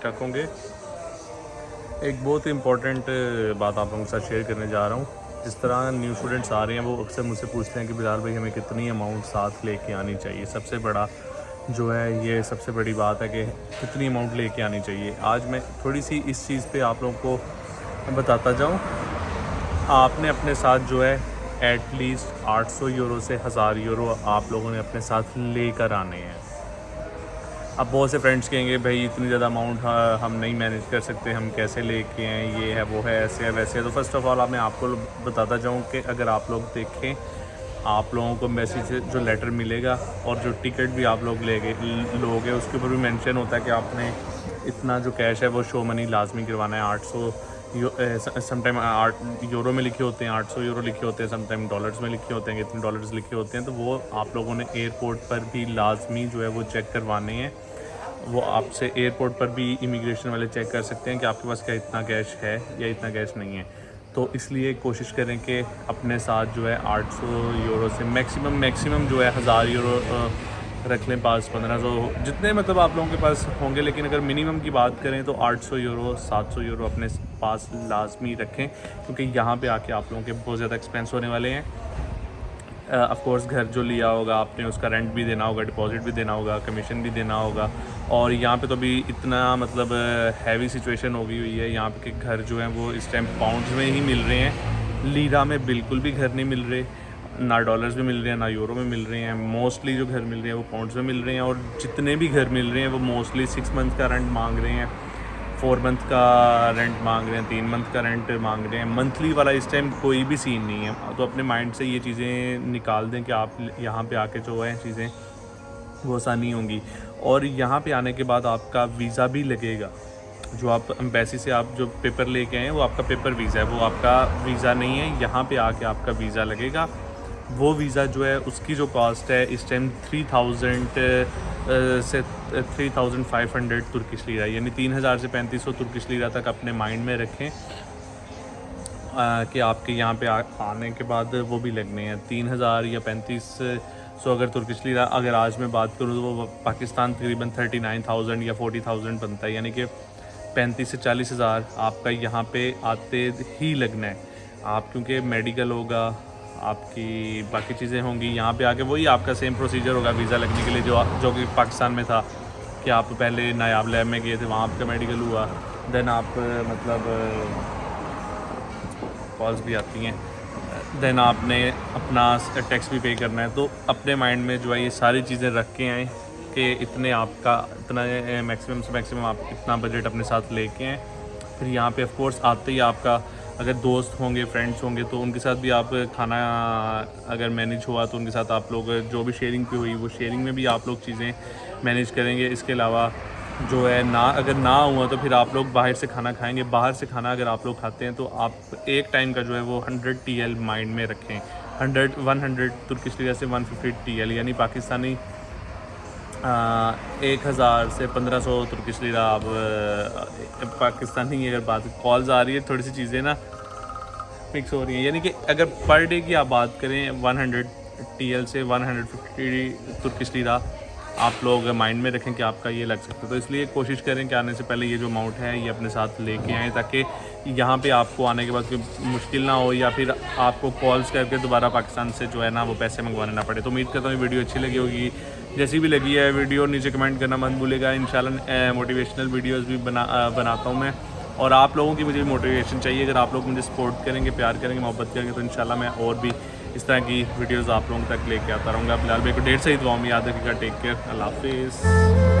ठाक होंगे। एक बहुत इम्पॉर्टेंट बात आप लोगों के साथ शेयर करने जा रहा हूँ। जिस तरह न्यू स्टूडेंट्स आ रहे हैं वो अक्सर मुझसे पूछते हैं कि बिलाल भाई हमें कितनी अमाउंट साथ लेके आनी चाहिए। सबसे बड़ा जो है ये सबसे बड़ी बात है कि कितनी अमाउंट लेके आनी चाहिए। आज मैं थोड़ी सी इस चीज़ पे आप लोगों को बताता जाऊँ। आपने अपने साथ जो है एटलीस्ट 800 यूरो से 1000 यूरो आप लोगों ने अपने साथ लेकर आने हैं। अब बहुत से फ्रेंड्स कहेंगे भाई इतनी ज़्यादा अमाउंट हम नहीं मैनेज कर सकते, हम कैसे लेके आएँ, ये है वो है ऐसे है वैसे है। तो फर्स्ट ऑफ़ ऑल मैं आपको बताता जाऊँ कि अगर आप लोग देखें, आप लोगों को मैसेज जो लेटर मिलेगा और जो टिकट भी आप लोग लोगे उसके ऊपर भी मेंशन होता है कि आपने इतना जो कैश है वो शो मनी लाजमी करवाना है। 800 समटाइम 8 यूरो में लिखे होते हैं, 800 यूरो लिखे होते हैं, समटाइम डॉलर्स में लिखे होते हैं, कितने डॉलर्स लिखे होते हैं। तो वो आप लोगों ने एयरपोर्ट पर भी लाजमी जो है वो चेक करवाने हैं। वो आपसे एयरपोर्ट पर भी इमिग्रेशन वाले चेक कर सकते हैं कि आपके पास क्या इतना कैश है या इतना कैश नहीं है। तो इसलिए कोशिश करें कि अपने साथ जो है 800 यूरो से मैक्सिमम जो है 1000 यूरो रख लें, पास 1500 जितने मतलब आप लोगों के पास होंगे। लेकिन अगर मिनिमम की बात करें तो 800 यूरो 700 यूरो अपने पास लाजमी रखें, क्योंकि यहाँ पे आके आप लोगों के बहुत ज़्यादा एक्सपेंस होने वाले हैं। ऑफ कोर्स घर जो लिया होगा आपने उसका रेंट भी देना होगा, डिपॉजिट भी देना होगा, कमीशन भी देना होगा। और यहाँ पे तो अभी इतना मतलब हैवी सिचुएशन हो गई हुई है यहाँ पे कि घर जो हैं वो इस टाइम पाउंड्स में ही मिल रहे हैं। लीरा में बिल्कुल भी घर नहीं मिल रहे, ना डॉलर्स में मिल रहे हैं ना यूरो में मिल रहे हैं। मोस्टली जो घर मिल रहे हैं वो पाउंड्स में मिल रहे हैं, और जितने भी घर मिल रहे हैं वो मोस्टली 6 मंथ का रेंट मांग रहे हैं, 4 मंथ का रेंट मांग रहे हैं, 3 मंथ का रेंट मांग रहे हैं। मंथली वाला इस टाइम कोई भी सीन नहीं है। तो अपने माइंड से ये चीज़ें निकाल दें कि आप यहाँ पे आके जो है चीज़ें वो आसानी होंगी। और यहाँ पे आने के बाद आपका वीज़ा भी लगेगा। जो आप एम्बेसी से आप जो पेपर लेके आए हैं वो आपका पेपर वीज़ा है, वो आपका वीज़ा नहीं है। यहाँ पे आके आपका वीज़ा लगेगा। वो वीज़ा जो है उसकी जो कॉस्ट है इस टाइम 3000 से 3500 तुर्किश लीरा, यानी 3000 से 3500 तुर्किश लीरा तक अपने माइंड में रखें कि आपके यहाँ पे आने के बाद वो भी लगने हैं 3000 या 3500 अगर तुर्किश लीरा। अगर आज मैं बात करूँ तो वो पाकिस्तान तकरीबन 39,000 या 40,000 बनता है, यानी कि 35 से 40 हज़ार आपका यहाँ पे आते ही लगना है। आप क्योंकि मेडिकल होगा, आपकी बाकी चीज़ें होंगी, यहाँ पे आके वही आपका सेम प्रोसीजर होगा वीज़ा लगने के लिए जो कि पाकिस्तान में था कि आप पहले नायाब लैब में गए थे, वहाँ आपका मेडिकल हुआ, देन आप मतलब कॉल्स भी आती हैं, देन आपने अपना टैक्स भी पे करना है। तो अपने माइंड में जो है ये सारी चीज़ें रख के आएँ कि इतने आपका इतना मैक्सिमम से मैक्सिमम आप इतना बजट अपने साथ लेके आएँ। फिर यहाँ पे ऑफ कोर्स आते ही आपका अगर दोस्त होंगे, फ्रेंड्स होंगे तो उनके साथ भी आप खाना अगर मैनेज हुआ तो उनके साथ आप लोग जो भी शेयरिंग पे हुई वो शेयरिंग में भी आप लोग चीज़ें मैनेज करेंगे। इसके अलावा जो है ना अगर ना हुआ तो फिर आप लोग बाहर से खाना खाएंगे। बाहर से खाना अगर आप लोग खाते हैं तो आप एक टाइम का जो है वो 100 TL माइंड में रखें। 100 तुर्किश लीरा से 150 TL, यानी पाकिस्तानी 1000 से 1500 तुर्किश लीरा। आप पाकिस्तानी अगर बात कॉल्स आ रही है थोड़ी सी चीज़ें ना मिक्स हो रही हैं, यानी कि अगर पर डे की आप बात करें 100 TL से 150 तुर्किश लीरा आप लोग माइंड में रखें कि आपका ये लग सकता है। तो इसलिए कोशिश करें कि आने से पहले ये जो अमाउंट है ये अपने साथ लेके आएँ, ताकि यहाँ पे आपको आने के बाद कोई मुश्किल ना हो या फिर आपको कॉल्स करके दोबारा पाकिस्तान से जो है ना वो पैसे मंगवाने ना पड़े। तो उम्मीद करता हूँ ये वीडियो अच्छी लगी होगी। जैसी भी लगी है वीडियो नीचे कमेंट करना मत भूलेगा। इंशाल्लाह मोटिवेशनल वीडियोज़ भी बनाता हूँ मैं, और आप लोगों की मुझे मोटिवेशन चाहिए। अगर आप लोग मुझे सपोर्ट करेंगे, प्यार करेंगे, मोहब्बत करेंगे तो इंशाल्लाह मैं और भी इस तरह की वीडियोस आप लोगों तक लेके आता रहूँगा। बिलाल भाई को ढेर सारी दुआओं में याद रखिएगा। टेक केयर, अल्लाह हाफिज़।